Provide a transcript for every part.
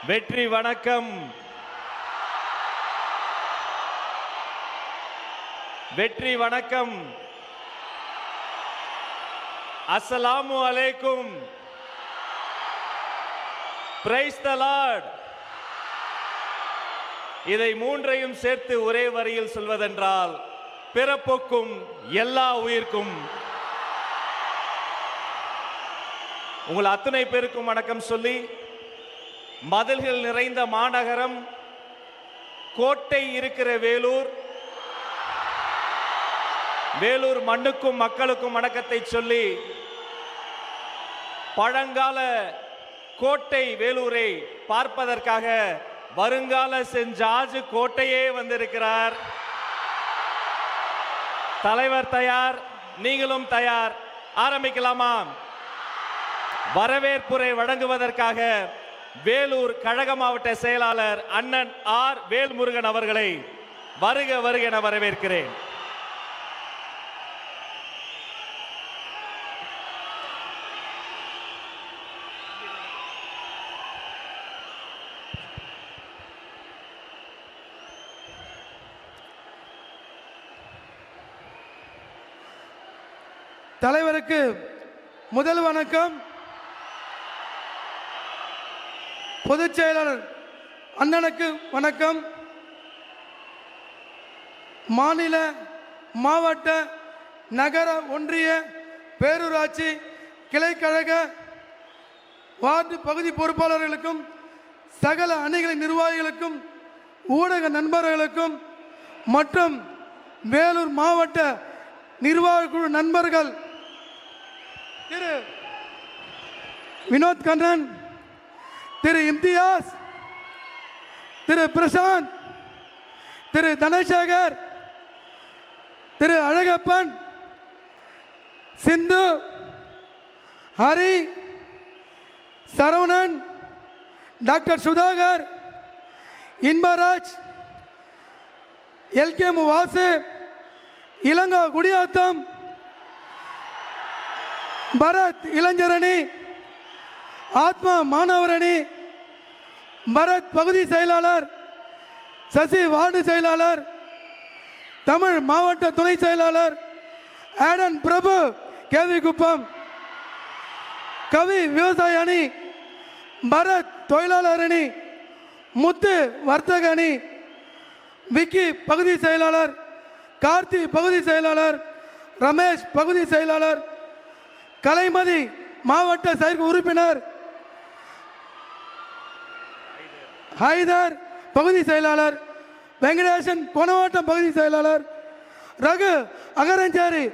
வெற்றி வணக்கம். வெற்றி வணக்கம். அஸ்ஸலாமு அலைக்கும். Praise the Lord. இதை மூன்றையும் சேர்த்து ஒரே வரியில் சொல்வதென்றால், பிறப்புக்கும் எல்லா உயிர்க்கும். உங்கள் அத்தனை பேருக்கும் வணக்கம் சொல்லி, மதில்கள் நிறைந்த மாநகரம், கோட்டை இருக்கிற வேலூர், வேலூர் மண்ணுக்கும் மக்களுக்கும் வணக்கத்தை சொல்லி, பழங்கால கோட்டை வேலூரை பார்ப்பதற்காக வருங்கால சென்ட் ஜார்ஜ் கோட்டையே வந்திருக்கிறார். தலைவர் தயார், நீங்களும் தயார். ஆரம்பிக்கலாமா? வரவேற்புரை வழங்குவதற்காக வேலூர் கழக மாவட்ட செயலாளர் அண்ணன் ஆர் வேல்முருகன் அவர்களை வருக வருக என வரவேற்கிறேன். தலைவருக்கு முதல் வணக்கம். பொதுச் செயலாளர் அண்ணனுக்கு வணக்கம். மாநில, மாவட்ட, நகர, ஒன்றிய, பேரூராட்சி, கிளைக்கழக, வார்டு பகுதி பொறுப்பாளர்களுக்கும், சகல அணிகளின் நிர்வாகிகளுக்கும், ஊடக நண்பர்களுக்கும் மற்றும் வேலூர் மாவட்ட நிர்வாக குழு நண்பர்கள், திரு வினோத் கண்ணன், திரு இம்தியாஸ், திரு பிரசாந்த், திரு தனசேகர், திரு அழகப்பன், சிந்து, ஹரி, சரவணன், டாக்டர் சுதாகர், இன்பராஜ், எல்கே வாசு, இளங்கோ குடியாத்தம், பரத் இளைஞரணி, ஆத்மா மாணவரணி, பரத் பகுதி செயலாளர், சசி வார்டு செயலாளர், தமிழ் மாவட்ட துணை செயலாளர், ஆடன் பிரபு கேவி குப்பம், கவி விவசாய அணி, பரத் தொழிலாளர் அணி, முத்து வர்த்தக அணி, விக்கி பகுதி செயலாளர், கார்த்தி பகுதி செயலாளர், ரமேஷ் பகுதி செயலாளர், கலைமதி மாவட்ட செயற்குழு உறுப்பினர், ஹைதர் பகுதி செயலாளர், வெங்கடேசன் கோணவாட்டம் பகுதி செயலாளர், ரகு அகரஞ்சேரி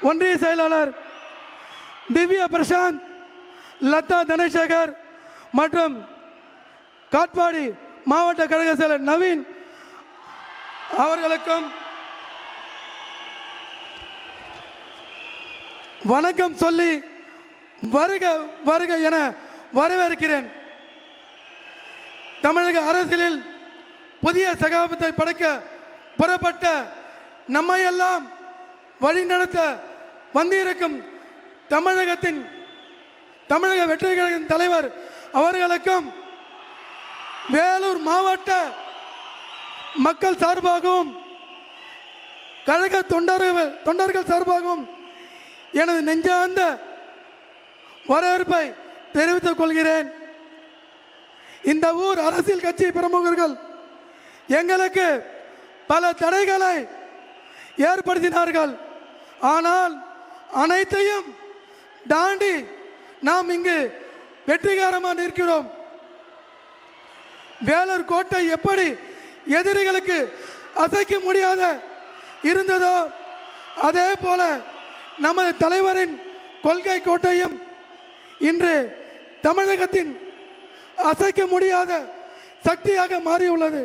ஒன்றிய செயலாளர், திவ்யா பிரசாந்த், லதா தனசேகர் மற்றும் காட்பாடி மாவட்ட கழக செயலர் நவீன் அவர்களுக்கும் வணக்கம் சொல்லி வருக வருக என வரவேற்கிறேன். தமிழக அரசியலில் புதிய சகாப்தத்தை படைக்க புறப்பட்ட நம்மையெல்லாம் வழிநடத்த வந்திருக்கும் தமிழக வெற்றி கழகத்தின் தலைவர் அவர்களுக்கும், வேலூர் மாவட்ட மக்கள் சார்பாகவும் கழக தொண்டர்கள் சார்பாகவும் எனது நெஞ்சார்ந்த வரவேற்பை தெரிவித்துக் கொள்கிறேன். இந்த ஊர் அரசியல் கட்சி பிரமுகர்கள் எங்களுக்கு பல தடைகளை ஏற்படுத்தினார்கள். ஆனால் அனைத்தையும் தாண்டி நாம் இங்கு வெற்றிகரமாக நிற்கிறோம். வேலூர் கோட்டை எப்படி எதிரிகளுக்கு அசைக்க முடியாத இருந்ததோ, அதே போல நமது தலைவரின் கொள்கை கோட்டையும் இன்று தமிழகத்தின் அசைக்க முடியாத சக்தியாக மாறியுள்ளது.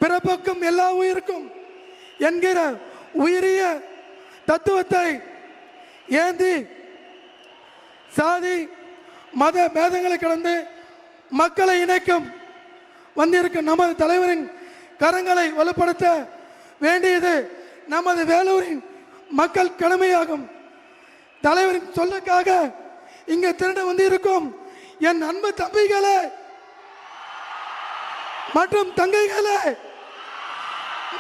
பிறப்புக்கும் எல்லா உயிருக்கும் என்கிற உயரிய தத்துவத்தை ஏந்தி சாதி மத பேதங்களை கடந்து மக்களை இணைக்கும் வந்திருக்கும் நமது தலைவரின் கரங்களை வலுப்படுத்த வேண்டியது நமது வேலூரின் மக்கள் கடமையாகும். தலைவரின் சொல்லுக்காக இங்கே திரண்டு வந்திருக்கும் என் அன்பு தம்பிகளே, மற்றும் தங்கைகளே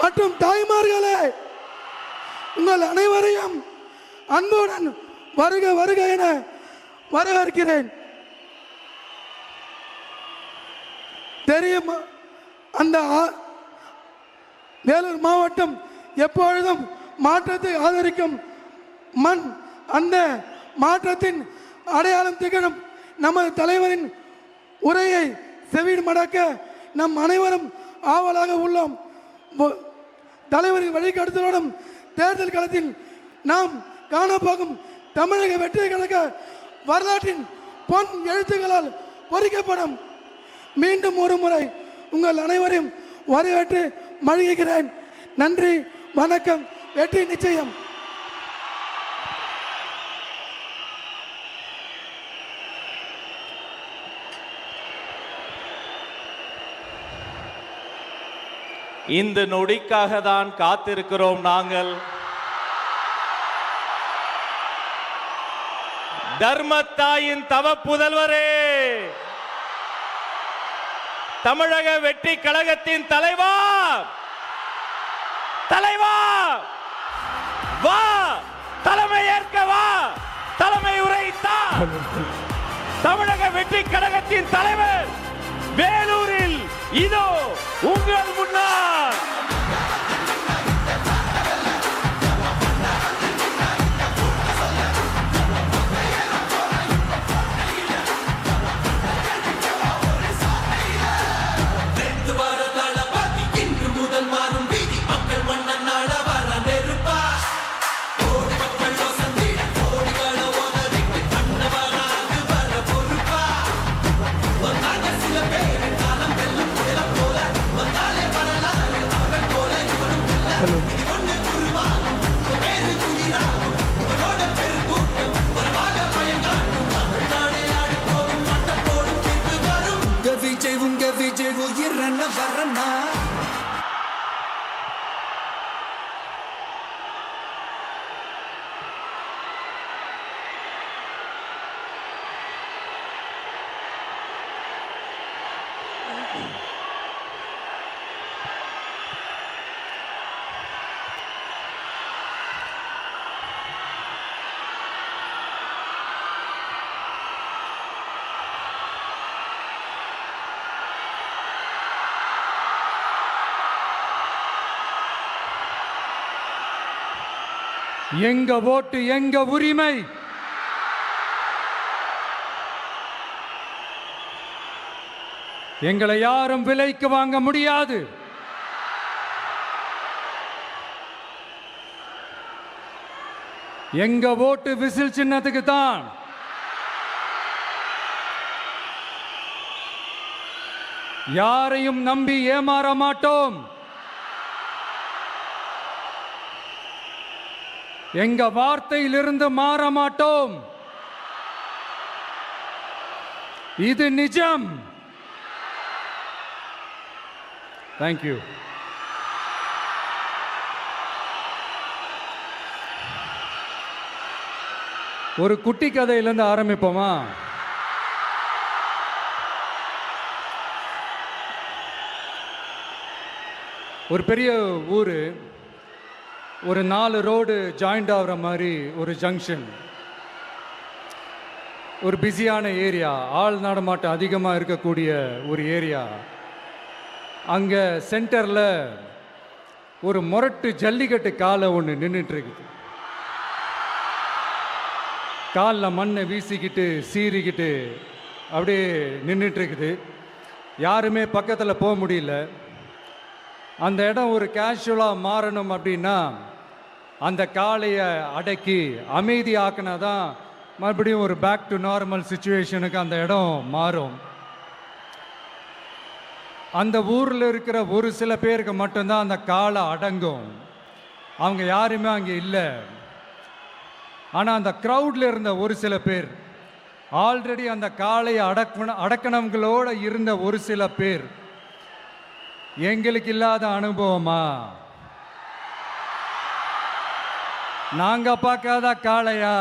மற்றும் தாய்மார்களே, உங்கள் அனைவரையும் அன்புடன் வருக வருக என வரவேற்கிறேன். தெரியும், அந்த வேலூர் மாவட்டம் எப்பொழுதும் மாற்றத்தை ஆதரிக்கும் மண். அந்த மாற்றத்தின் அடையாளம் திகழும் நமது தலைவரின் உரையை செவிடு மடக்க நம் அனைவரும் ஆவலாக உள்ளோம். தலைவரின் வழிகாட்டுதலுடன் தேர்தல் களத்தில் நாம் காணப்போகும் தமிழக வெற்றி கழக வரலாற்றின் பொன் எழுத்துக்களால் பொறிக்கப்படும். மீண்டும் ஒரு முறை உங்கள் அனைவரையும் வரவேற்று மகிழ்கிறேன். நன்றி, வணக்கம், வெற்றி நிச்சயம். இந்த நொடிக்காக தான் காத்திருக்கிறோம் நாங்கள். தர்மத்தாயின் தவ புதல்வரே, தமிழக வெற்றி கழகத்தின் தலைவா, தலைவா வா, தலைமை ஏற்க வா, தலைமை உரைத்தா. தமிழக வெற்றி கழகத்தின் தலைவர் வேலூரில் இதோ உங்கள் முன்னால். எங்க ஓட்டு எங்க உரிமை. எங்களை யாரும் விலைக்கு வாங்க முடியாது. எங்க ஓட்டு விசில் சின்னத்துக்கு தான். யாரையும் நம்பி ஏமாற மாட்டோம். எங்க வார்த்தையிலிருந்து மாற மாட்டோம். இது நிஜம். தேங்க்யூ. ஒரு குட்டி கதையிலிருந்து ஆரம்பிப்போமா? ஒரு பெரிய ஊர், ஒரு 4 ரோடு ஜாயிண்ட் ஆகிற மாதிரி ஒரு ஜங்ஷன், ஒரு பிஸியான ஏரியா, ஆள் நடமாட்டம் அதிகமாக இருக்கக்கூடிய ஒரு ஏரியா. அங்கே சென்டரில் ஒரு முரட்டு ஜல்லிக்கட்டு காலை ஒன்று நின்றுட்டுருக்குது. காலில் மண்ணை வீசிக்கிட்டு சீறிக்கிட்டு அப்படியே நின்றுட்டுருக்குது. யாருமே பக்கத்தில் போக முடியல. அந்த இடம் ஒரு கேஷுவலாக மாறணும் அப்படின்னா அந்த காளையை அடக்கி அமைதி ஆக்கினா தான் மறுபடியும் ஒரு பேக் டு நார்மல் சுச்சுவேஷனுக்கு அந்த இடம் மாறும். அந்த ஊரில் இருக்கிற ஒரு சில பேருக்கு மட்டும்தான் அந்த காளை அடங்கும். அவங்க யாருமே அங்கே இல்லை. ஆனால் அந்த க்ரௌடில் இருந்த ஒரு சில பேர், ஆல்ரெடி அந்த காளையை அடக்கணங்களோடு இருந்த ஒரு சில பேர், எங்களுக்கு இல்லாத அனுபவமா? நாங்க பார்க்காத காளையா?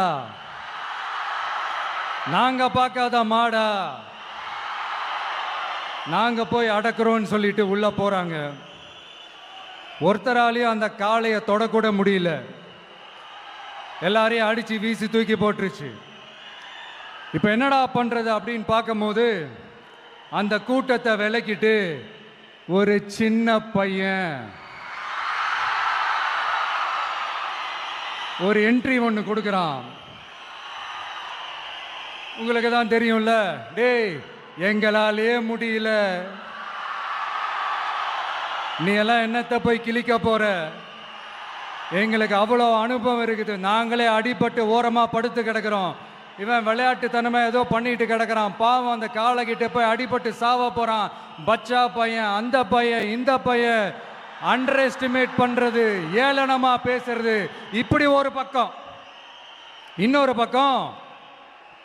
நாங்க பார்க்காத மாடா? நாங்கள் போய் அடக்குறோன்னு சொல்லிட்டு உள்ளே போகிறாங்க. ஒருத்தராலையும் அந்த காளையை தொடக்கூட முடியல. எல்லாரையும் அடித்து வீசி தூக்கி போட்டுருச்சு. இப்போ என்னடா பண்ணுறது அப்படின்னு பார்க்கும்போது அந்த கூட்டத்தை விலக்கிட்டு ஒரு சின்ன பையன் ஒரு என்ட்ரி ஒன்று கொடுக்குறான். உங்களுக்கு தான் தெரியும்ல, டேய் எங்களாலே முடியல, நீ எல்லாம் என்னத்தை போய் கிழிக்க போற, எங்களுக்கு அவ்வளோ அனுபவம் இருக்குது, நாங்களே அடிபட்டு ஓரமாக படுத்து கிடக்கிறோம், இவன் விளையாட்டுத்தனமா ஏதோ பண்ணிட்டு கிடக்கிறான், பாவம் அந்த காளைகிட்ட போய் அடிபட்டு சாவ போறான், பச்சா பையன், அந்த பையன், இந்த பையன், அண்டர் எஸ்டிமேட் பண்றது, ஏளனமா பேசுறது, இப்படி ஒரு பக்கம். இன்னொரு பக்கம்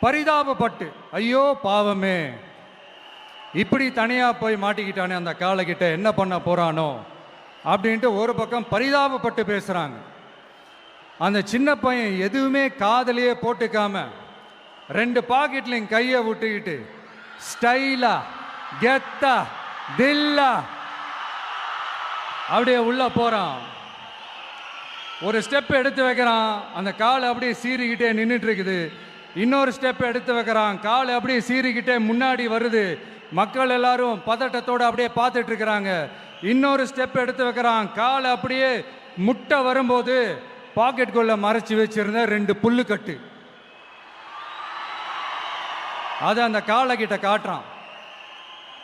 பரிதாபப்பட்டு ஐயோ பாவமே இப்படி தனியா போய் மாட்டிக்கிட்டானே அந்த காளைகிட்ட என்ன பண்ண போறானோ அப்படின்ட்டு ஒரு பக்கம் பரிதாபப்பட்டு பேசுறாங்க. அந்த சின்ன பையன் எதுவுமே காதலையே போட்டுக்காம 2 பாக்கெட்லையும் கையை விட்டுக்கிட்டு ஸ்டைலா கெத்தா தில்லா அப்படியே உள்ள போறான். ஒரு ஸ்டெப் எடுத்து வைக்கிறான், அந்த காலை அப்படியே சீறிக்கிட்டே நின்றுட்டு இருக்குது. இன்னொரு ஸ்டெப் எடுத்து வைக்கிறான், காலை அப்படியே சீறிக்கிட்டே முன்னாடி வருது. மக்கள் எல்லாரும் பதட்டத்தோடு அப்படியே பார்த்துட்டு இருக்கிறாங்க. இன்னொரு ஸ்டெப் எடுத்து வைக்கிறான், காலை அப்படியே முட்டை வரும்போது பாக்கெட்டுக்குள்ள மறைச்சி வச்சிருந்த 2 புல்லுக்கட்டு அதை அந்த காலை கிட்ட காட்டுறான்.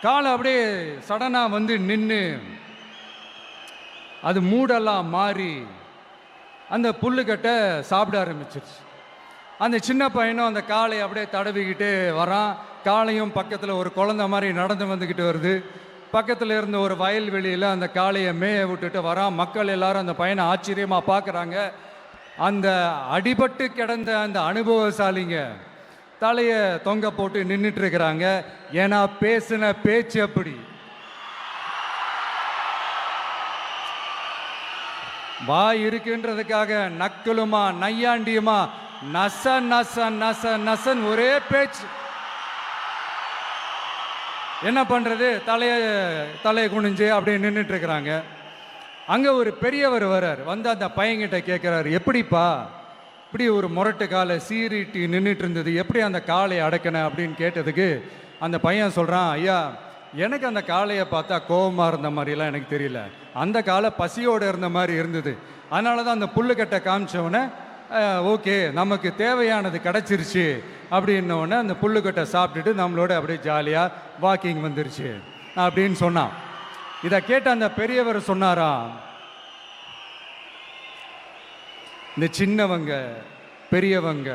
காலை அப்படியே சடனா வந்து நின்று அது மூடெல்லாம் மாறி அந்த புல்லுக்கட்டை சாப்பிட ஆரம்பிச்சிருச்சு. அந்த சின்ன பையனும் அந்த காளையை அப்படியே தடவிக்கிட்டே வரான். காளையும் பக்கத்தில் ஒரு குழந்தை மாதிரி நடந்து வந்துக்கிட்டு வருது. பக்கத்தில் இருந்த ஒரு வயல்வெளியில் அந்த காளையை மேய விட்டுட்டு வரான். மக்கள் எல்லாரும் அந்த பையனை ஆச்சரியமாக பார்க்குறாங்க. அந்த அடிபட்டு கிடந்த அந்த அனுபவசாலிங்க தலையை தொங்க போட்டு நின்றுட்டு இருக்கிறாங்க. ஏன்னா பேசின பேச்சு அப்படி. வாய் இருக்குன்றதுக்காக நக்கலுமா நையாண்டியுமா நச நச நச நசன் ஒரே பேச்சு. என்ன பண்றது, தலையை குனிஞ்சு அப்படியே நின்றுட்டு இருக்கிறாங்க. அங்க ஒரு பெரியவர் வர்றார். வந்து அந்த பையன்கிட்ட கேட்கிறாரு, எப்படிப்பா இப்படி ஒரு முரட்டு காலை சீறிட்டு நின்றுட்டு இருந்தது, எப்படி அந்த காளையை அடக்கின அப்படின்னு கேட்டதுக்கு அந்த பையன் சொல்றான், ஐயா எனக்கு அந்த காளையை பார்த்தா கோபமாக இருந்த மாதிரிலாம் எனக்கு தெரியல, அந்த காலை பசியோடு இருந்த மாதிரி இருந்தது, அதனால தான் அந்த புல்லுக்கட்டை காமிச்சவொடனே ஓகே நமக்கு தேவையானது கிடச்சிருச்சு அப்படின்னோடனே அந்த புல்லுக்கட்டை சாப்பிட்டுட்டு நம்மளோட அப்படியே ஜாலியாக வாக்கிங் வந்துருச்சு அப்படின்னு சொன்னான். இதை கேட்ட அந்த பெரியவர் சொன்னாராம், இந்த சின்னவங்க பெரியவங்க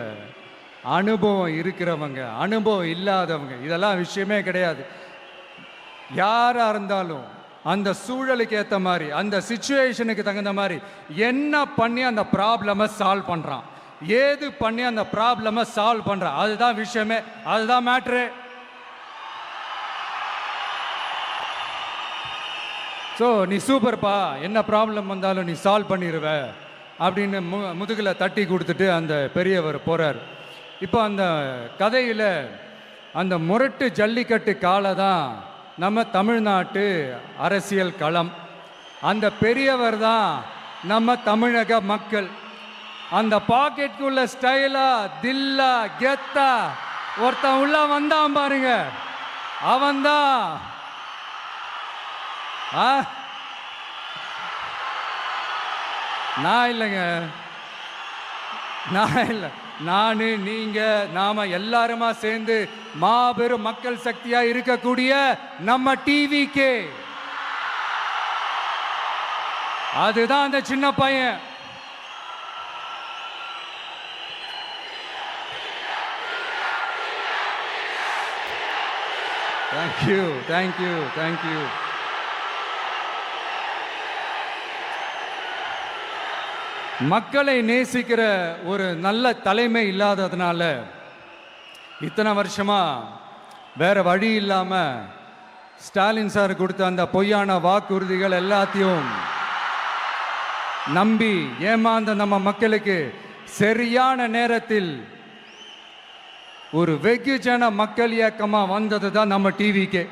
அனுபவம் இருக்கிறவங்க அனுபவம் இல்லாதவங்க இதெல்லாம் விஷயமே கிடையாது. யாராக இருந்தாலும் அந்த சூழலுக்கு ஏற்ற மாதிரி அந்த சிச்சுவேஷனுக்கு தகுந்த மாதிரி என்ன பண்ணி அந்த ப்ராப்ளமை சால்வ் பண்ணுறான், ஏது பண்ணி அந்த ப்ராப்ளமை சால்வ் பண்ணுறான், அதுதான் விஷயமே, அதுதான் மேட்ரு. ஸோ நீ சூப்பர்ப்பா, என்ன ப்ராப்ளம் வந்தாலும் நீ சால்வ் பண்ணிடுவ அப்படின்னு முதுகில் தட்டி கொடுத்துட்டு அந்த பெரியவர் போகிறார். இப்போ அந்த கதையில் அந்த முரட்டு ஜல்லிக்கட்டு காலை தான் நம்ம தமிழ்நாட்டு அரசியல் களம். அந்த பெரியவர் தான் நம்ம தமிழக மக்கள். அந்த பாக்கெட்டுக்குள்ள ஸ்டைலா தில்லா கெத்தா ஒருத்தன் உள்ள வந்தான் பாருங்க, அவன்தான் நான் இல்லைங்க, நான் இல்லை, நான் நீங்க நாம எல்லாருமா சேர்ந்து மாபெரும் மக்கள் சக்தியா இருக்கக்கூடிய நம்ம டிவிகே, அதுதான் அந்த சின்ன பையன். Thank you thank you thank you. மக்களை நேசிக்கிற ஒரு நல்ல தலைமை இல்லாததுனால இத்தனை வருஷமா வேற வழி இல்லாம ஸ்டாலின் சார் கொடுத்த அந்த பொய்யான வாக்குறுதிகள் எல்லாத்தையும் நம்பி ஏமாந்த நம்ம மக்களுக்கு சரியான நேரத்தில் ஒரு வெகுஜன மக்கள் இயக்கமா வந்தது தான் நம்ம டிவிகே.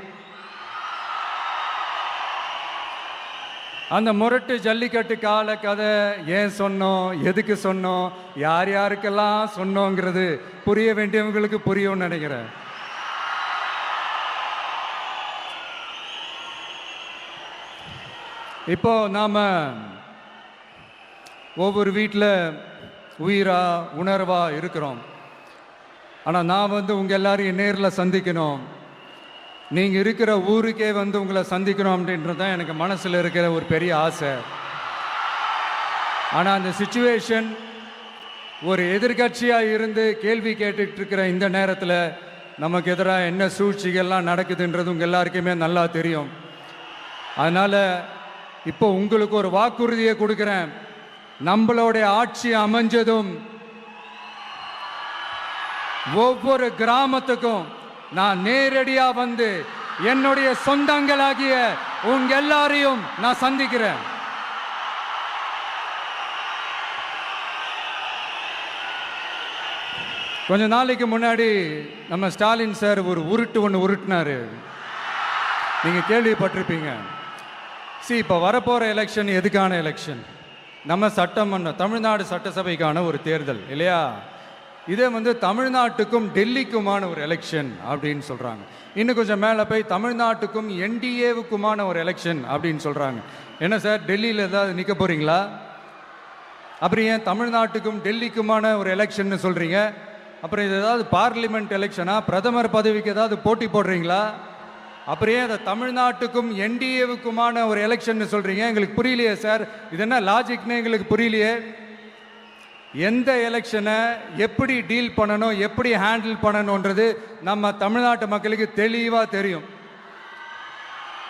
அந்த முரட்டு ஜல்லிக்கட்டு கால கதை ஏன் சொன்னோம், எதுக்கு சொன்னோம், யார் யாருக்கெல்லாம் சொன்னோங்கிறது புரிய வேண்டியவங்களுக்கு புரியும்னு நினைக்கிறேன். இப்போ நாம ஒவ்வொரு வீட்டில் உயிரா உணர்வா இருக்கிறோம். ஆனால் நான் உங்கள் எல்லாரையும் நேரில் சந்திக்கணும், நீங்கள் இருக்கிற ஊருக்கே உங்களை சந்திக்கணும் அப்படின்றது தான் எனக்கு மனசில் இருக்கிற ஒரு பெரிய ஆசை. ஆனால் அந்த சிச்சுவேஷன் ஒரு எதிர்கட்சியாக இருந்து கேள்வி கேட்டுட்டு இருக்கிற இந்த நேரத்தில் நமக்கு எதிராக என்ன சூழ்ச்சிகள்லாம் நடக்குதுன்றது உங்கள் எல்லாருக்குமே நல்லா தெரியும். அதனால் இப்போ உங்களுக்கு ஒரு வாக்குறுதியை கொடுக்குறேன். நம்மளுடைய ஆட்சி அமைஞ்சதும் ஒவ்வொரு கிராமத்துக்கும் நான் நேரடியா வந்து என்னுடைய சொந்தங்களாகிய உங்க எல்லாரையும் நான் சந்திக்கிறேன். கொஞ்ச நாளைக்கு முன்னாடி நம்ம ஸ்டாலின் சார் ஒரு உருட்டு ஒன்று உருட்டினாரு, நீங்க கேள்விப்பட்டிருப்பீங்க. இப்போ வரப்போற எலெக்ஷன் எதுக்கான எலெக்ஷன்? நம்ம சட்டமன்றம், தமிழ்நாடு சட்டசபைக்கான ஒரு தேர்தல் இல்லையா? இதே தமிழ்நாட்டுக்கும் டெல்லிக்குமான ஒரு எலெக்ஷன் அப்படின்னு சொல்கிறாங்க. இன்னும் கொஞ்சம் மேலே போய் தமிழ்நாட்டுக்கும் என்டிஏவுக்குமான ஒரு எலெக்ஷன் அப்படின்னு சொல்கிறாங்க. என்ன சார், டெல்லியில் ஏதாவது நிற்க போகிறீங்களா? அப்புறம் ஏன் தமிழ்நாட்டுக்கும் டெல்லிக்குமான ஒரு எலெக்ஷன் சொல்கிறீங்க? அப்புறம் இது ஏதாவது பார்லிமெண்ட் எலெக்ஷனா? பிரதமர் பதவிக்கு ஏதாவது போட்டி போடுறீங்களா? அப்புறம் ஏன் அதை தமிழ்நாட்டுக்கும் என்டிஏவுக்குமான ஒரு எலெக்ஷன் சொல்கிறீங்க? எங்களுக்கு புரியலையே சார், இது என்ன லாஜிக்னு எங்களுக்கு புரியலையே. எந்த எலெக்ஷனை எப்படி டீல் பண்ணணும், எப்படி ஹேண்டில் பண்ணணுன்றது நம்ம தமிழ்நாட்டு மக்களுக்கு தெளிவாக தெரியும்.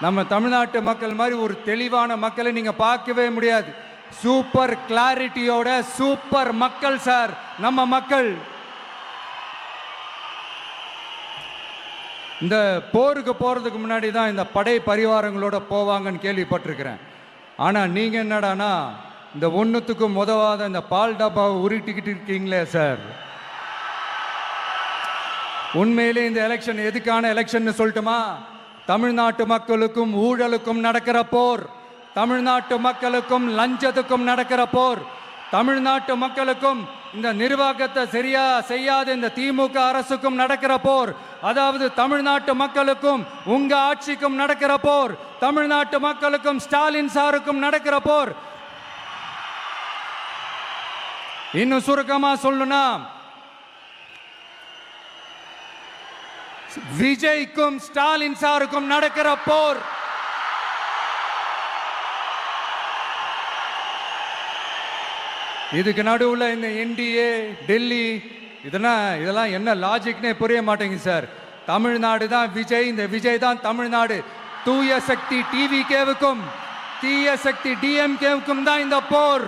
நம்ம தமிழ்நாட்டு மக்கள் மாதிரி ஒரு தெளிவான மக்களை நீங்கள் பார்க்கவே முடியாது. சூப்பர் கிளாரிட்டியோட சூப்பர் மக்கள் சார் நம்ம மக்கள். இந்த போருக்கு போகிறதுக்கு முன்னாடி தான் இந்த படை பரிவாரங்களோட போவாங்கன்னு கேள்விப்பட்டிருக்கிறேன். ஆனால் நீங்கள் என்னடானா இந்த ஒன்றுத்துக்கும் உதவாத இந்த பால் டப்பாவை உருட்டிக்கிட்டு இருக்கீங்களே சார். உண்மையிலே இந்த எலெக்ஷன் எதுக்கான எலெக்ஷன் சொல்லட்டுமா? தமிழ்நாட்டு மக்களுக்கும் ஊழலுக்கும் நடக்கிற போர், தமிழ்நாட்டு மக்களுக்கும் லஞ்சத்துக்கும் நடக்கிற போர், தமிழ்நாட்டு மக்களுக்கும் இந்த நிர்வாகத்தை சரியா செய்யாத இந்த திமுக அரசுக்கும் நடக்கிற போர், அதாவது தமிழ்நாட்டு மக்களுக்கும் உங்க ஆட்சிக்கும் நடக்கிற போர், தமிழ்நாட்டு மக்களுக்கும் ஸ்டாலின் சாருக்கும் நடக்கிற போர். இன்னும் சுருக்கமா சொல்லணும்னா விஜய்க்கும் ஸ்டாலின் சாருக்கும் நடக்கிற போர். இதுக்கு நடுவில் இந்த என்டிஏ டெல்லி இதெல்லாம் என்ன லாஜிக்னே புரிய மாட்டேங்குது சார். தமிழ்நாடு தான் விஜய், இந்த விஜய் தான் தமிழ்நாடு. தூய சக்தி டிவிகேவுக்கும் தீய சக்தி டிஎம்கேவுக்கும் தான் இந்த போர்.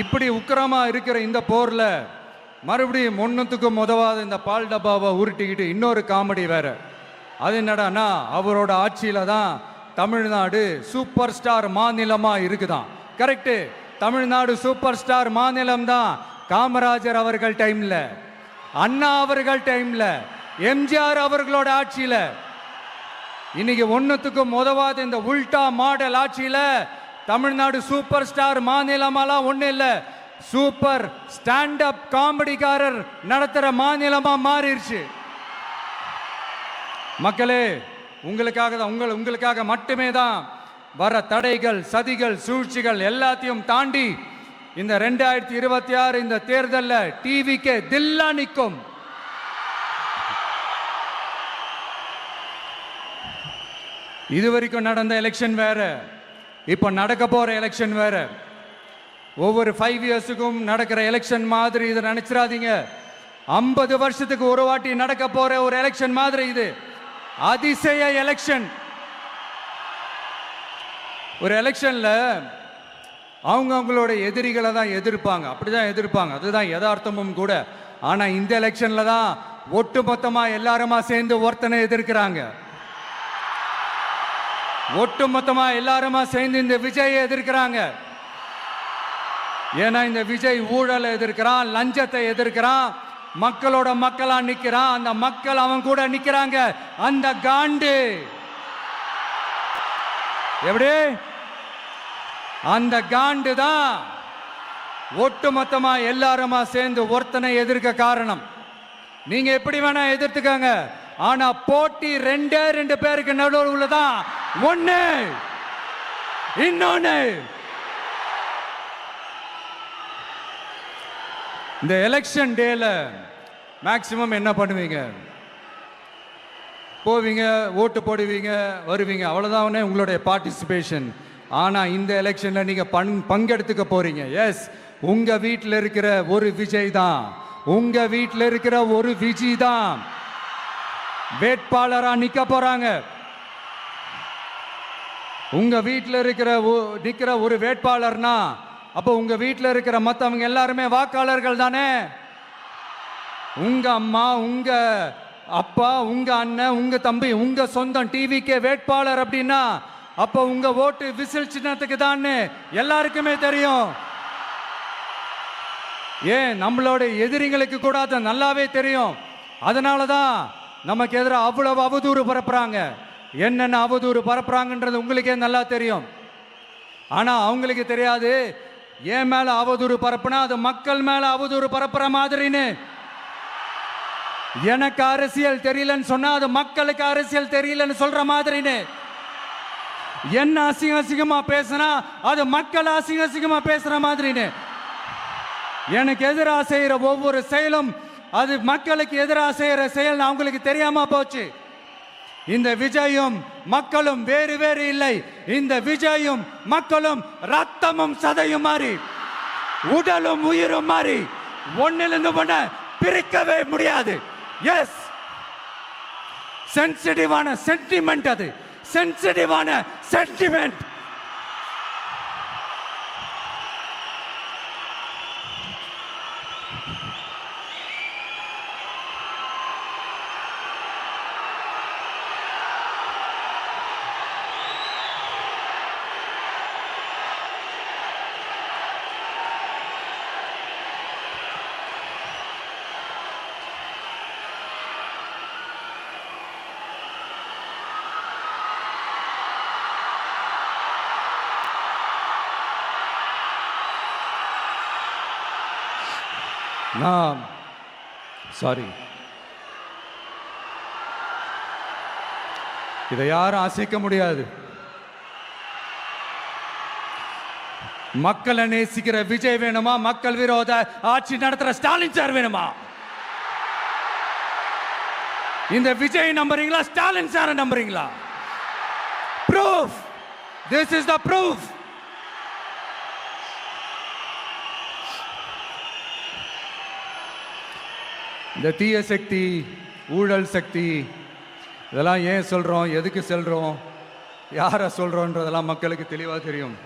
இப்படி உக்கிரமா இருக்கிற இந்த போர்ல மறுபடியும் ஒன்றுத்துக்கும் உதவாத இந்த பால் டப்பாவை உருட்டிக்கிட்டு இன்னொரு காமெடி வேற. அது என்னடானா, அவரோட ஆட்சியில தான் தமிழ்நாடு சூப்பர் ஸ்டார் மாநிலமா இருக்குதான். கரெக்டு, தமிழ்நாடு சூப்பர் ஸ்டார் மாநிலம் தான். காமராஜர் அவர்கள் டைம்ல, அண்ணா அவர்கள் டைம்ல, எம்ஜிஆர் அவர்களோட ஆட்சியில. இன்னைக்கு ஒன்னுத்துக்கும் உதவாத இந்த உல்டா மாடல் ஆட்சியில தமிழ்நாடு சூப்பர் ஸ்டார் மாநிலமாலாம் ஒண்ணு இல்ல, சூப்பர் ஸ்டாண்ட் அப் காமெடிக்காரர் நடத்துற மாநிலமா மாறிடுச்சு. மக்களே, உங்களுக்காக மட்டுமே தான் வர தடைகள், சதிகள், சூழ்ச்சிகள் எல்லாத்தையும் தாண்டி இந்த 2026 இந்த தேர்தலில் டிவிக்கு தில்லா நிற்கும். இதுவரைக்கும் நடந்த எலெக்ஷன் வேற, இப்போ நடக்க போற எலெக்ஷன் வேற. ஒவ்வொரு 5 இயர்ஸுக்கும் நடக்கிற எலெக்ஷன் மாதிரி இதை நினைச்சிடாதீங்க. 50 வருஷத்துக்கு ஒரு வாட்டி நடக்க போற ஒரு எலெக்ஷன் மாதிரி இது. அதிசய எலெக்ஷன். ஒரு எலெக்ஷன்ல அவங்களோட எதிரிகளை தான் எதிர்ப்பாங்க, அப்படிதான் எதிர்ப்பாங்க, அதுதான் யதார்த்தமும் கூட. ஆனா இந்த எலெக்ஷன்ல தான் ஒட்டுமொத்தமா எல்லாருமா சேர்ந்து ஒருத்தனை எதிர்க்கிறாங்க. ஒட்டுமொத்தமா எல்லாருமா சேர்ந்து இந்த விஜயை எதிர்க்கிறாங்க. ஏன்னா இந்த விஜய் ஊழலை எதிர்க்கிறான், லஞ்சத்தை எதிர்க்கிறான், மக்களோட மக்களா நிக்கிறான். அந்த மக்கள் அவன் கூட நிக்கிறாங்க. அந்த காண்டு எப்படி? அந்த காண்டு தான் ஒட்டுமொத்தமா எல்லாருமா சேர்ந்து ஒருத்தனை எதிர்க்க காரணம். நீங்க எப்படி வேணா எதிர்த்துக்கங்க, ஆனா போட்டி ரெண்டே 2 பேருக்கு நடுவில் உள்ளதான். ஒண்ணு இன்னொன்னு. இந்த எலெக்ஷன் டேல மேக்சிமம் என்ன பண்ணுவீங்க? போவீங்க, ஓட்டு போடுவீங்க, வருவீங்க, அவ்வளவுதான் உங்களுடைய பார்ட்டிசிபேஷன். ஆனா இந்த எலெக்ஷன்ல நீங்க பங்கெடுத்துக்க போறீங்க. எஸ், உங்க வீட்டில் இருக்கிற ஒரு விஜய் தான், உங்க வீட்டில் இருக்கிற ஒரு விஜய் தான் வேட்பாளரா நிக்க போறாங்க. உங்க வீட்டில் நிக்கிற ஒரு வேட்பாளர்னா அப்போ உங்க வீட்டில் இருக்கிற மற்றவங்க எல்லாருமே வாக்காளர்கள் தானே. உங்க அம்மா, உங்க அப்பா, உங்க அண்ணன், உங்க தம்பி, உங்க சொந்தம் டிவிக்கே வேட்பாளர் அப்படின்னா அப்போ உங்க ஓட்டு விசில் சின்னத்துக்கு தான் எல்லாருக்குமே தெரியும். ஏன், நம்மளோட எதிரிங்களுக்கு கூட அது நல்லாவே தெரியும். அதனால தான் நமக்கு எதிராக அவ்வளவு அவதூறு பரப்புறாங்க. என்னென்ன அவதூறு பரப்புறாங்கன்றது உங்களுக்கே நல்லா தெரியும். ஆனா அவங்களுக்கு தெரியாது, ஏன் மேல அவதூறு பரப்புனா அது மக்கள் மேல அவதூறு பரப்புற மாதிரின்னு. எனக்கு அரசியல் தெரியலன்னு சொன்னா அது மக்களுக்கு அரசியல் தெரியலன்னு சொல்ற மாதிரின்னு. என்ன அசிங்கமா பேசினா அது மக்கள் அசிங்கமா பேசுற மாதிரின்னு. எனக்கு எதிராக செய்யற ஒவ்வொரு செயலும் அது மக்களுக்கு எதிராக செய்யற செயல் அவங்களுக்கு தெரியாம போச்சு. இந்த விஜயும் மக்களும் வேறு வேறு இல்லை. இந்த விஜயும் மக்களும் ரத்தமும் சதையும் மாறி, உடலும் உயிரும் மாறி, ஒன்னிலிருந்து ஒண்ண பிரிக்கவே முடியாது. எஸ், சென்சிட்டிவான சென்டிமெண்ட், அது சென்சிட்டிவான சென்டிமெண்ட். நான் சாரி, இதை யாரும் அசைக்க முடியாது. மக்களை நேசிக்கிற விஜய் வேணுமா, மக்கள் விரோத ஆட்சி நடத்துற ஸ்டாலின் சார் வேணுமா? இந்த விஜய் நம்புறீங்களா, ஸ்டாலின் சார் நம்புறீங்களா? Proof, this is the proof. இந்த தீய சக்தி, ஊழல் சக்தி, இதெல்லாம் ஏன் சொல்கிறோம், எதுக்கு சொல்கிறோம், யாரை சொல்கிறோன்றதெல்லாம் மக்களுக்கு தெளிவாக தெரியும்.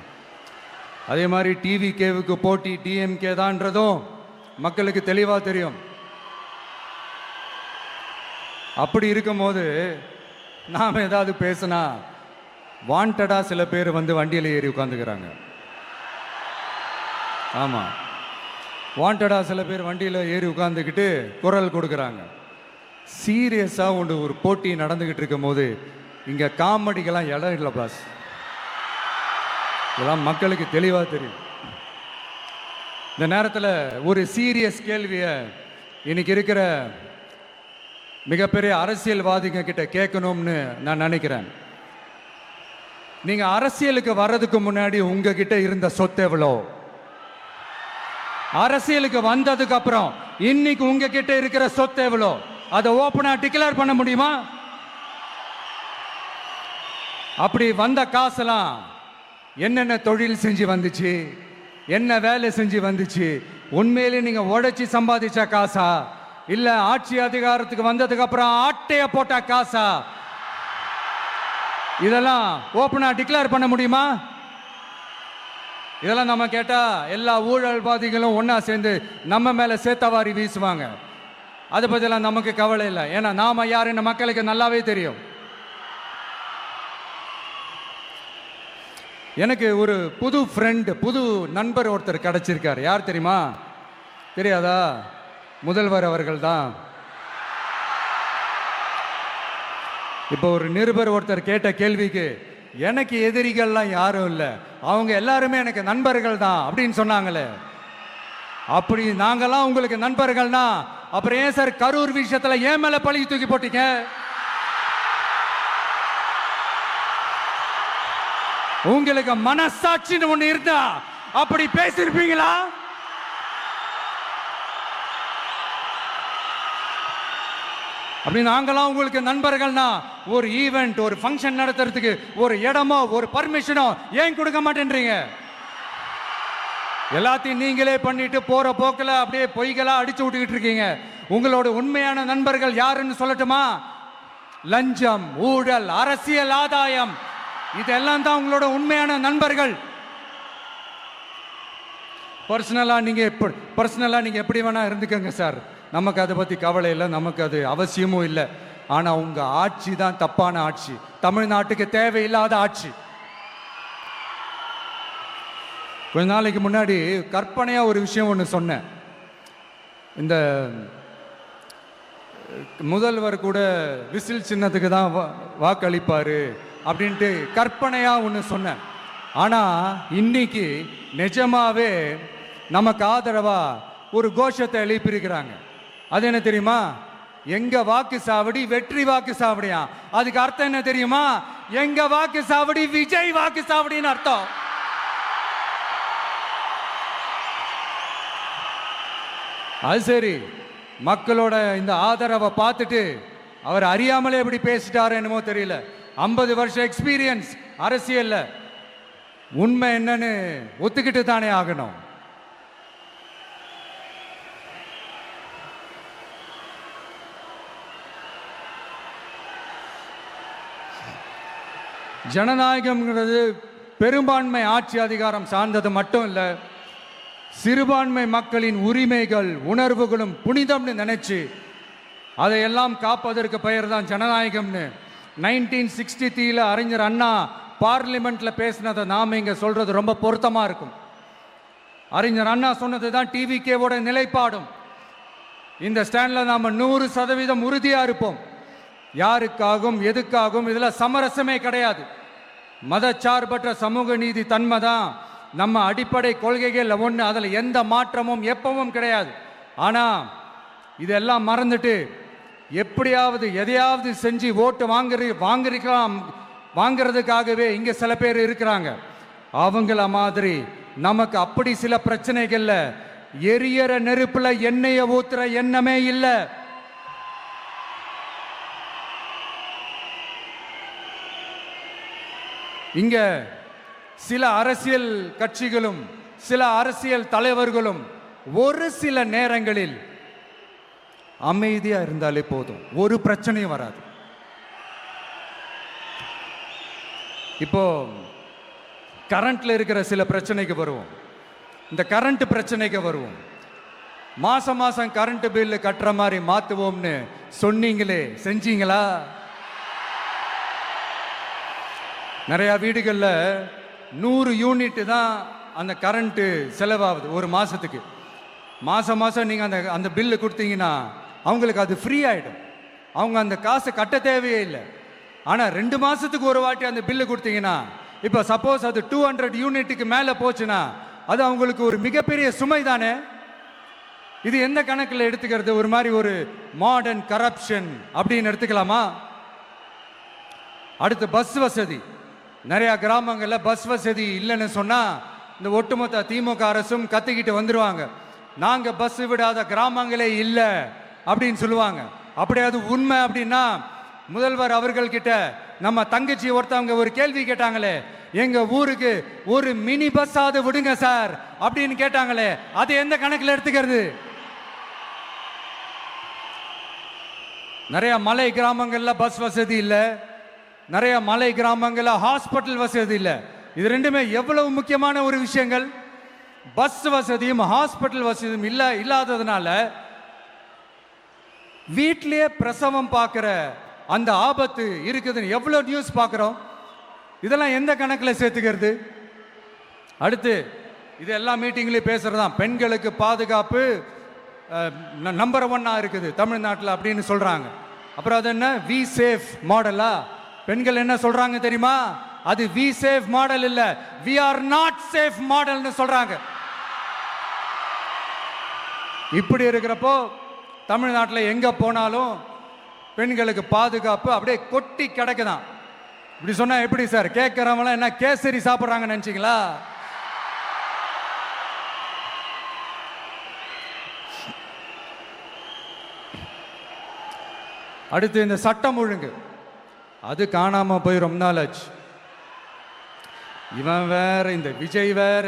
அதே மாதிரி டிவிகேவுக்கு போட்டி டிஎம்கே தான்றதும் மக்களுக்கு தெளிவாக தெரியும். அப்படி இருக்கும்போது நாம் ஏதாவது பேசினா வாண்டடாக சில பேர் வந்து வண்டியில் ஏறி உட்காந்துக்கிறாங்க. ஆமாம், வாண்டடாக சில பேர் வண்டியில் ஏறி உட்காந்துக்கிட்டு குரல் கொடுக்குறாங்க. சீரியஸாக ஒரு போட்டி நடந்துக்கிட்டு இருக்கும் போது இங்கே காமெடிக்கெல்லாம் இடம் இல்லை பாஸ். இதெல்லாம் மக்களுக்கு தெளிவாக தெரியும். இந்த நேரத்தில் ஒரு சீரியஸ் கேள்வியை இன்னைக்கு இருக்கிற மிகப்பெரிய அரசியல்வாதிங்க கிட்ட கேட்கணும்னு நான் நினைக்கிறேன். நீங்கள் அரசியலுக்கு வர்றதுக்கு முன்னாடி உங்ககிட்ட இருந்த சொத்து எவ்வளோ? அரசியலுக்கு வந்ததுக்கு அப்புறம் இன்னைக்கு உங்ககிட்ட இருக்கிற சொத்து எவ்வளோ? அதை ஓப்பனா டிக்ளேர் பண்ண முடியுமா? அப்படி வந்த காசெல்லாம் என்னென்ன தொழில் செஞ்சு வந்துச்சு, என்ன வேலை செஞ்சு வந்துச்சு, உண்மையிலே நீங்க உழைச்சி சம்பாதிச்ச காசா, இல்ல ஆட்சி அதிகாரத்துக்கு வந்ததுக்கு அப்புறம் ஆட்டைய போட்ட காசா? இதெல்லாம் ஓப்பனா டிக்ளேர் பண்ண முடியுமா? இதெல்லாம் நம்ம கேட்டா எல்லா ஊழல்வாதிகளும் ஒன்னா சேர்ந்து நம்ம மேல சேத்தவாரி வீசுவாங்க. அதை பத்தியெல்லாம் நமக்கு கவலை இல்லை. ஏன்னா நாம யாருன்னு மக்களுக்கு நல்லாவே தெரியும். எனக்கு ஒரு புது ஃப்ரெண்டு, புது நண்பர் ஒருத்தர் கிடைச்சிருக்கார். யார் தெரியுமா? தெரியாதா? முதல்வர் அவர்கள் தான். இப்போ ஒரு நிருபர் ஒருத்தர் கேட்ட கேள்விக்கு எனக்கு எதிரிகள்லாம் யாரும் இல்லை, அவங்க எல்லாருமே எனக்கு நண்பர்கள் தான் அப்படின்னு சொன்னாங்களே. அப்படி நாங்கெல்லாம் உங்களுக்கு நண்பர்கள்னா அப்புறம் ஏன் சார் கரூர் விஷயத்துல ஏன் மேல பழி தூக்கி போட்டீங்க? உங்களுக்கு மனசாட்சின்னு ஒண்ணு இருந்தா அப்படி பேசிருப்பீங்களா? அப்படி நாங்களாம் உங்களுக்கு நண்பர்கள்னா ஒரு ஈவெண்ட், ஒரு ஃபங்க்ஷன் நடத்துறதுக்கு ஒரு இடமோ ஒரு பர்மிஷனோ ஏன் கொடுக்க மாட்டேன்றீங்க? எல்லாத்தையும் நீங்களே பண்ணிட்டு போற போக்கில் அப்படியே பொய்களா அடிச்சு விட்டுக்கிட்டு இருக்கீங்க. உங்களோட உண்மையான நண்பர்கள் யாருன்னு சொல்லட்டுமா? லஞ்சம், ஊழல், அரசியல் ஆதாயம், இதெல்லாம் தான் உங்களோட உண்மையான நண்பர்கள். பர்சனலா நீங்க எப்படி வேணா இருந்துக்கங்க சார், நமக்கு அதை பத்தி கவலை இல்லை, நமக்கு அது அவசியமும் இல்லை. ஆனா உங்க ஆட்சி தான் தப்பான ஆட்சி, தமிழ்நாட்டுக்கு தேவையில்லாத ஆட்சி. கொஞ்ச நாளைக்கு முன்னாடி கற்பனையா ஒரு விஷயம் ஒன்று சொன்னேன். இந்த முதல்வர் கூட விசில் சின்னத்துக்கு தான் வாக்களிப்பாரு அப்படின்ட்டு கற்பனையா ஒன்று சொன்னேன். ஆனா இன்னைக்கு நிஜமாவே நமக்கு ஆதரவா ஒரு கோஷத்தை எழுப்பியிருக்கிறாங்க. அது என்ன தெரியுமா? எங்க வாக்கு சாவடி வெற்றி வாக்கு சாவடியா. அதுக்கு அர்த்தம் என்ன தெரியுமா? எங்க வாக்கு சாவடி விஜய் வாக்கு சாவடின்னு அர்த்தம். அது சரி, மக்களோட இந்த ஆதரவை பார்த்துட்டு அவர் அறியாமலே எப்படி பேசிட்டாரு என்னமோ தெரியல. 50 வருஷம் எக்ஸ்பீரியன்ஸ் அரசியல்ல, உண்மை என்னன்னு ஒத்துக்கிட்டு தானே ஆகணும். ஜனநாயகம்ங்கிறது பெரும்பான்மை ஆட்சி அதிகாரம் சார்ந்தது மட்டும் இல்லை, சிறுபான்மை மக்களின் உரிமைகள் உணர்வுகளும் புனிதம்னு நினைச்சு அதையெல்லாம் காப்பதற்கு பெயர் தான் ஜனநாயகம்னு 1963 அறிஞர் அண்ணா பார்லிமெண்ட்ல பேசினதை நாம இங்க சொல்றது ரொம்ப பொருத்தமா இருக்கும். அறிஞர் அண்ணா சொன்னது தான் டிவிகேவோட நிலைப்பாடும். இந்த ஸ்டாண்ட்ல நாம 100% உறுதியா இருப்போம். யாருக்காகவும் எதுக்காகவும் இதுல சமரசமே கிடையாது. மதச்சார்பற்ற சமூக நீதி தன்மை தான் நம்ம அடிப்படை கொள்கைகள் ஒன்று, அதில் எந்த மாற்றமும் எப்பவும் கிடையாது. ஆனால் இதெல்லாம் மறந்துட்டு எப்படியாவது எதையாவது செஞ்சு ஓட்டு வாங்குறதுக்காகவே இங்கே சில பேர் இருக்கிறாங்க. அவங்கள மாதிரி நமக்கு அப்படி சில பிரச்சனைகள்ல எரியற நெருப்புல எண்ணெயை ஊத்துற எண்ணமே இல்லை. இங்க சில அரசியல் கட்சிகளும் சில அரசியல் தலைவர்களும் ஒரு சில நேரங்களில் அமைதியா இருந்தாலே போதும், ஒரு பிரச்சனையும் வராது. இப்போ கரண்ட்ல இருக்கிற சில பிரச்சனைக்கு வருவோம். இந்த கரண்ட் பிரச்சனைக்கு வருவோம். மாசம் மாசம் கரண்ட் பில்லு கட்டுற மாதிரி மாத்துவோம்னு சொன்னீங்களே, செஞ்சீங்களா? நிறைய வீடுகளில் 100 யூனிட் தான் அந்த கரண்ட்டு செலவாகுது ஒரு மாதத்துக்கு. மாதம் மாதம் நீங்கள் அந்த பில்லு கொடுத்தீங்கன்னா அவங்களுக்கு அது ஃப்ரீ ஆகிடும், அவங்க அந்த காசை கட்ட தேவையே இல்லை. ஆனால் 2 மாதத்துக்கு ஒரு வாட்டி அந்த பில்லு கொடுத்தீங்கன்னா, இப்போ சப்போஸ் அது 200 யூனிட்டுக்கு மேலே போச்சுன்னா அது அவங்களுக்கு ஒரு மிகப்பெரிய சுமை தானே. இது எந்த கணக்கில் எடுத்துக்கிறது? ஒரு மாதிரி ஒரு மாடர்ன் கரப்ஷன் அப்படின்னு எடுத்துக்கலாமா? அடுத்து பஸ் வசதி. நிறைய கிராமங்களில் பஸ் வசதி இல்லைன்னு சொன்னால் இந்த ஒட்டுமொத்த திமுக அரசும் கத்திக்கிட்டு வந்துடுவாங்க. நாங்கள் பஸ் விடாத கிராமங்களே இல்லை அப்படின்னு சொல்லுவாங்க. அப்படி அது உண்மை அப்படின்னா முதல்வர் அவர்கள்கிட்ட நம்ம தங்கச்சி ஒருத்தவங்க ஒரு கேள்வி கேட்டாங்களே, எங்க ஊருக்கு ஒரு மினி பஸ்ஸாவது விடுங்க சார் அப்படின்னு கேட்டாங்களே, அது எந்த கணக்கில் எடுத்துக்கிறது? நிறைய மலை கிராமங்கள்ல பஸ் வசதி இல்லை, நிறைய மலை கிராமங்களில் ஹாஸ்பிட்டல் வசதி இல்லை. இது ரெண்டுமே எவ்வளவு முக்கியமான ஒரு விஷயங்கள். பஸ் வசதியும் ஹாஸ்பிட்டல் வசதியும் இல்லாததுனால வீட்டிலேயே பிரசவம் பார்க்குற அந்த ஆபத்து இருக்குதுன்னு எவ்வளோ நியூஸ் பார்க்குறோம். இதெல்லாம் எந்த கணக்கில் சேர்த்துக்கிறது? அடுத்து இது எல்லா மீட்டிங்லையும் பேசுறதுதான் பெண்களுக்கு பாதுகாப்பு நம்பர் 1 இருக்குது தமிழ்நாட்டில் அப்படின்னு சொல்றாங்க. அப்புறம் அது என்ன வி சேஃப் மாடலா? பெண்கள் என்ன சொல்றாங்க தெரியுமா? அது வி சேஃப் மாடல் இல்ல, வி ஆர் நாட் சேஃப் மாடல்னு சொல்றாங்க. இப்படி இருக்கிறப்போ தமிழ்நாட்டில் எங்க போனாலும் பெண்களுக்கு பாதுகாப்பு அப்படியே கொட்டி கிடக்குதான். இப்படி சொன்னா எப்படி சார்? கேட்கறவங்களாம் என்ன கேசரி சாப்பிட்றாங்கன்னு நினைச்சீங்களா? அடுத்து இந்த சட்டம் ஒழுங்கு, அது காணாம போய் ரொம்ப நாள் ஆச்சு. இவன் வேற, இந்த விஜய் வேற,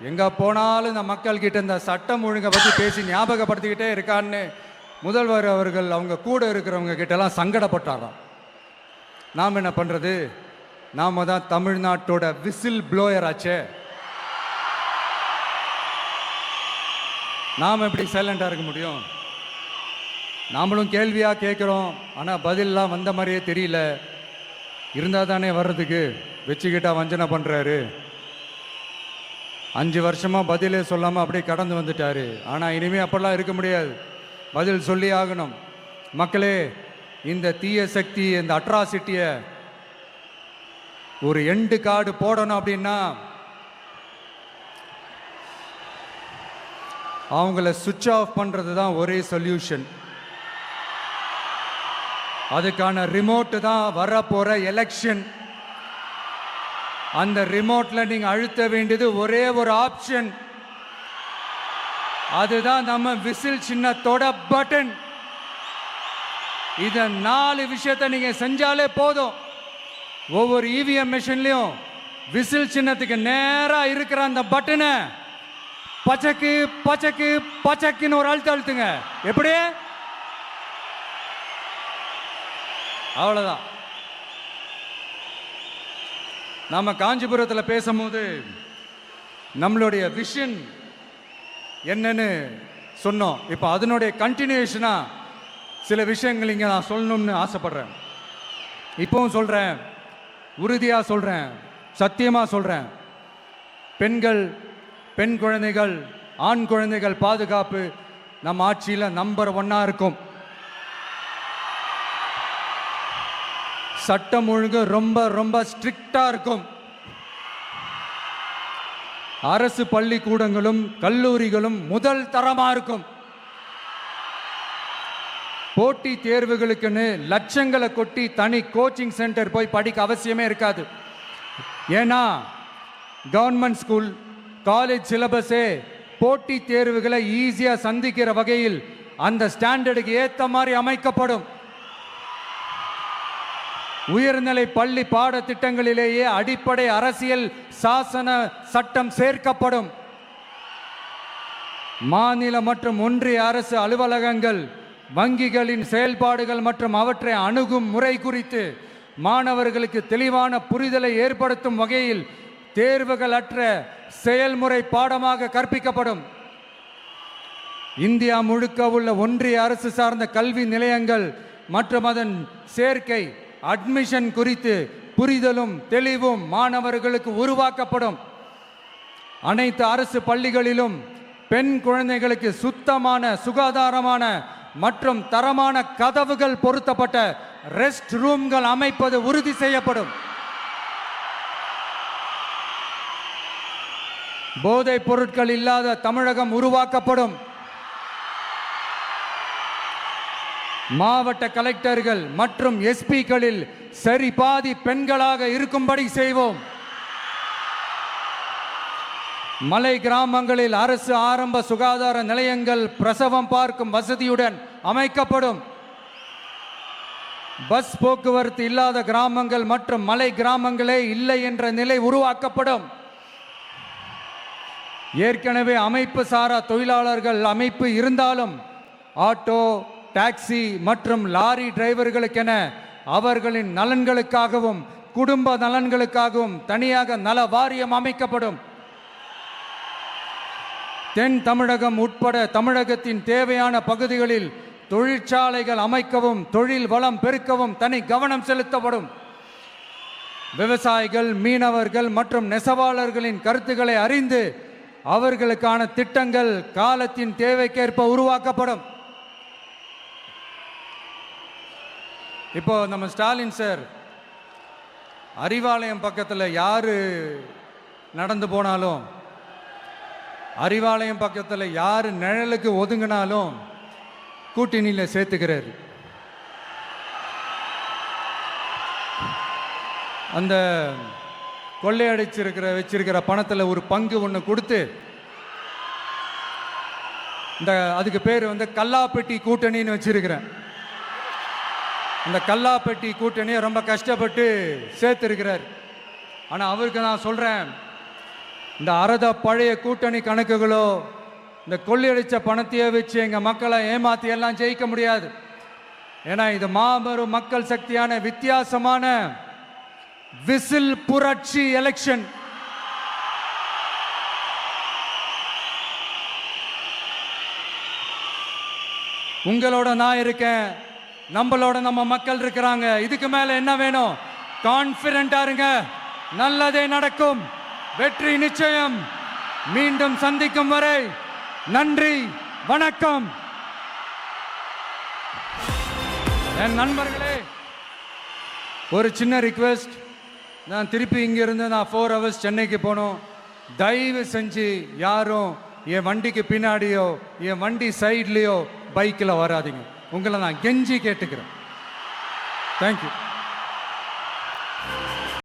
எங்க போனாலும் இந்த மக்கள் கிட்ட இந்த சட்டம் ஒழுங்கை பத்தி பேசி ஞாபகப்படுத்திக்கிட்டே இருக்கான்னு முதல்வர் அவர்கள் அவங்க கூட இருக்கிறவங்க கிட்டலாம் சங்கடப்பட்டாராம். நாம் என்ன பண்றது? நாம தான் தமிழ்நாட்டோட விசில் ப்ளோயர் ஆச்சே. நாம் எப்படி சைலண்டா இருக்க முடியும்? நாமளும் கேள்வியா கேட்குறோம், ஆனால் பதிலெலாம் வந்த மாதிரியே தெரியல. இருந்தால் தானே வர்றதுக்கு, வச்சுக்கிட்டா வஞ்சனை பண்ணுறாரு. 5 வருஷமாக பதிலே சொல்லாமல் அப்படியே கடந்து வந்துட்டாரு. ஆனால் இனிமேல் அப்படிலாம் இருக்க முடியாது, பதில் சொல்லி ஆகணும். மக்களே, இந்த தீய சக்தி, இந்த அட்ராசிட்டியை ஒரு எண்டு கார்டு போடணும் அப்படின்னா அவங்கள சுவிட்ச் ஆஃப் பண்ணுறது தான் ஒரே சொல்யூஷன். அதுக்கான ரிமோட்டு தான் வரப்போற எலெக்ஷன். அந்த ரிமோட்ல நீங்க அழுத்த வேண்டியது ஒரே ஒரு ஆப்ஷன், அதுதான் நம்ம விசில் சின்னத்தோட பட்டன். இத 4 விஷயத்தை நீங்க செஞ்சாலே போதும். ஒவ்வொரு இவிஎம் மெஷின்லயும் விசில் சின்னத்துக்கு நேரா இருக்கிற அந்த பட்டனை பச்சக்கு பச்சக்கு பச்சக்குன்னு ஒரு அழுத்துங்க. எப்படி? அவ்வளவுதான். நாம காஞ்சிபுரத்தில் பேசும்போது நம்மளுடைய விஷன் என்னன்னு சொன்னோம். இப்போ அதனுடைய கண்டினியூஷனா சில விஷயங்கள் இங்கே நான் சொல்லணும்னு ஆசைப்படுறேன். இப்பவும் சொல்றேன், உறுதியா சொல்றேன், சத்தியமா சொல்றேன். பெண்கள், பெண் குழந்தைகள், ஆண் குழந்தைகள் பாதுகாப்பு நம்ம ஆட்சியில் நம்பர் 1 இருக்கும். சட்டம் ஒழுங்கு ரொம்ப ரொம்ப ஸ்ட்ரிக்டா இருக்கும். அரசு பள்ளிக்கூடங்களும் கல்லூரிகளும் முதல் தரமா இருக்கும். போட்டி தேர்வுகளுக்குன்னு லட்சங்களை கொட்டி தனி கோச்சிங் சென்டர் போய் படிக்க அவசியமே இருக்காது. ஏன்னா கவர்மெண்ட் ஸ்கூல், காலேஜ் சிலபஸே போட்டி தேர்வுகளை ஈஸியா சந்திக்கிற வகையில் அந்த ஸ்டாண்டர்டுக்கு ஏத்த மாதிரி அமைக்கப்படும். உயர்நிலை பள்ளி பாடத்திட்டங்களிலேயே அடிப்படை அரசியல் சாசன சட்டம் சேர்க்கப்படும். மாநில மற்றும் ஒன்றிய அரசு அலுவலகங்கள், வங்கிகளின் செயல்பாடுகள் மற்றும் அவற்றை அணுகும் முறை குறித்து மாணவர்களுக்கு தெளிவான புரிதலை ஏற்படுத்தும் வகையில் தேர்வுகள் அற்ற செயல்முறை பாடமாக கற்பிக்கப்படும். இந்தியா முழுக்க உள்ள ஒன்றிய அரசு சார்ந்த கல்வி நிலையங்கள் மற்றும் அதன் சேர்க்கை அட்மிஷன் குறித்து புரிதலும் தெளிவும் மாணவர்களுக்கு உருவாக்கப்படும். அனைத்து அரசு பள்ளிகளிலும் பெண் குழந்தைகளுக்கு சுத்தமான, சுகாதாரமான மற்றும் தரமான கதவுகள் பொருத்தப்பட்ட ரெஸ்ட் ரூம்கள் அமைப்பது உறுதி செய்யப்படும். போதைப் பொருட்கள் இல்லாத தமிழகம் உருவாக்கப்படும். மாவட்ட கலெக்டர்கள் மற்றும் எஸ்பிக்களில் சரி பாதி பெண்களாக இருக்கும்படி செய்வோம். மலை கிராமங்களில் அரசு ஆரம்ப சுகாதார நிலையங்கள் பிரசவம் பார்க்கும் வசதியுடன் அமைக்கப்படும். பஸ் போக்குவரத்து இல்லாத கிராமங்கள் மற்றும் மலை கிராமங்களே இல்லை என்ற நிலை உருவாக்கப்படும். ஏற்கனவே அமைப்பு சாரா தொழிலாளர்கள் அமைப்பு இருந்தாலும் ஆட்டோ, டாக்ஸி மற்றும் லாரி டிரைவர்களுக்கென அவர்களின் நலன்களுக்காகவும் குடும்ப நலன்களுக்காகவும் தனியாக நல வாரியம் அமைக்கப்படும். தென் தமிழகம் உட்பட தமிழகத்தின் தேவையான பகுதிகளில் தொழிற்சாலைகள் அமைக்கவும் தொழில் வளம் பெருக்கவும் தனி கவனம் செலுத்தப்படும். விவசாயிகள், மீனவர்கள் மற்றும் நெசவாளர்களின் கருத்துக்களை அறிந்து அவர்களுக்கான திட்டங்கள் காலத்தின் தேவைக்கேற்ப உருவாக்கப்படும். இப்போ நம்ம ஸ்டாலின் சார் அறிவாலயம் பக்கத்தில் யார் நடந்து போனாலும், அறிவாலயம் பக்கத்தில் யார் நிழலுக்கு ஒதுங்கினாலும் கூட்டணியில் சேர்த்துக்கிறாரு. அந்த வச்சிருக்கிற பணத்தில் ஒரு பங்கு ஒன்று கொடுத்து, அதுக்கு பேர் கல்லாப்பெட்டி கூட்டணின்னு வச்சிருக்கிறேன். அந்த கல்லாப்பெட்டி கூட்டணியை ரொம்ப கஷ்டப்பட்டு சேர்த்துருக்கிறார். ஆனால் அவருக்கு நான் சொல்கிறேன், இந்த அறத பழைய கூட்டணி கணக்குகளோ இந்த கொள்ளையடிச்ச பணத்தையே வச்சு எங்கள் மக்களை ஏமாற்றி எல்லாம் ஜெயிக்க முடியாது. ஏன்னா இது மாபெரும் மக்கள் சக்தியான வித்தியாசமான விசில் புரட்சி எலெக்ஷன். உங்களோட நான் இருக்கேன், நம்மளோட நம்ம மக்கள் இருக்கிறாங்க. இதுக்கு மேல என்ன வேணும்? கான்பிடென்ட்டா இருங்க, நல்லதே நடக்கும், வெற்றி நிச்சயம். மீண்டும் சந்திக்கும் வரை நன்றி, வணக்கம். என் நண்பர்களே, ஒரு சின்ன ரிக்வெஸ்ட். நான் திருப்பி இங்கிருந்து 4 hours சென்னைக்கு போகணும். தயவு செஞ்சு யாரும் என் வண்டிக்கு பின்னாடியோ என் வண்டி சைட்லேயோ பைக்கில் வராதிங்க. உங்களை நான் கெஞ்சி கேட்டுக்கிறேன். தேங்க்யூ.